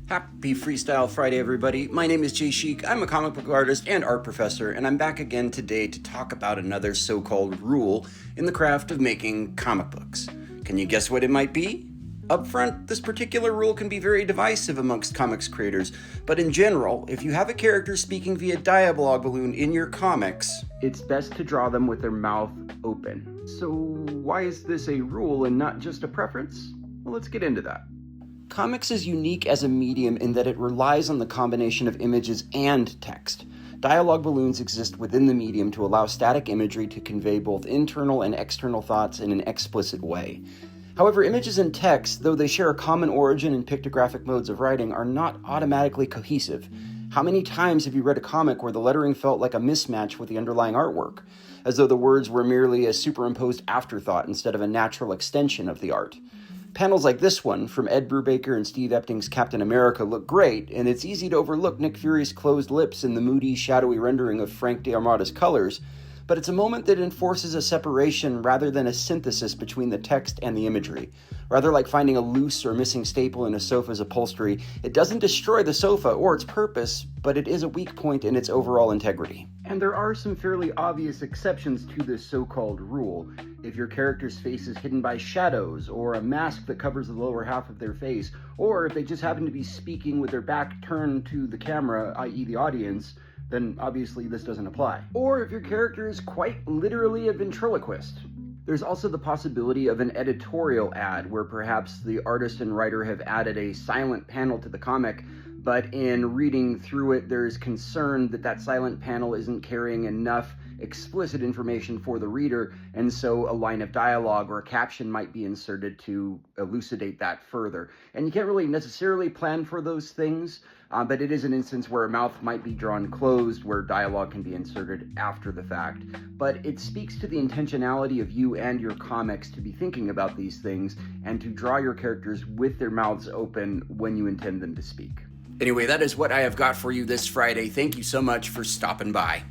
Happy Freestyle Friday, everybody. My name is Jay Sheik. I'm a comic book artist and art professor, and I'm back again today to talk about another so-called rule in the craft of making comic books. Can you guess what it might be? Up front, this particular rule can be very divisive amongst comics creators, but in general, if you have a character speaking via Dialog balloon in your comics, it's best to draw them with their mouth open. So why is this a rule and not just a preference? Well, let's get into that. Comics is unique as a medium in that it relies on the combination of images and text. Dialog balloons exist within the medium to allow static imagery to convey both internal and external thoughts in an explicit way. However, images and text, though they share a common origin in pictographic modes of writing, are not automatically cohesive. How many times have you read a comic where the lettering felt like a mismatch with the underlying artwork, as though the words were merely a superimposed afterthought instead of a natural extension of the art? Panels like this one, from Ed Brubaker and Steve Epting's Captain America, look great, and it's easy to overlook Nick Fury's closed lips in the moody, shadowy rendering of Frank D'Armata's colors, but it's a moment that enforces a separation rather than a synthesis between the text and the imagery. Rather like finding a loose or missing staple in a sofa's upholstery, it doesn't destroy the sofa or its purpose, but it is a weak point in its overall integrity. And there are some fairly obvious exceptions to this so-called rule. If your character's face is hidden by shadows, or a mask that covers the lower half of their face, or if they just happen to be speaking with their back turned to the camera, i.e. the audience, then obviously this doesn't apply. Or if your character is quite literally a ventriloquist. There's also the possibility of an editorial ad where perhaps the artist and writer have added a silent panel to the comic, but in reading through it, there's concern that that silent panel isn't carrying enough explicit information for the reader, and so a line of dialogue or a caption might be inserted to elucidate that further. And you can't really necessarily plan for those things, but it is an instance where a mouth might be drawn closed, where dialogue can be inserted after the fact. But it speaks to the intentionality of you and your comics to be thinking about these things and to draw your characters with their mouths open when you intend them to speak. Anyway, that is what I have got for you this Friday. Thank you so much for stopping by.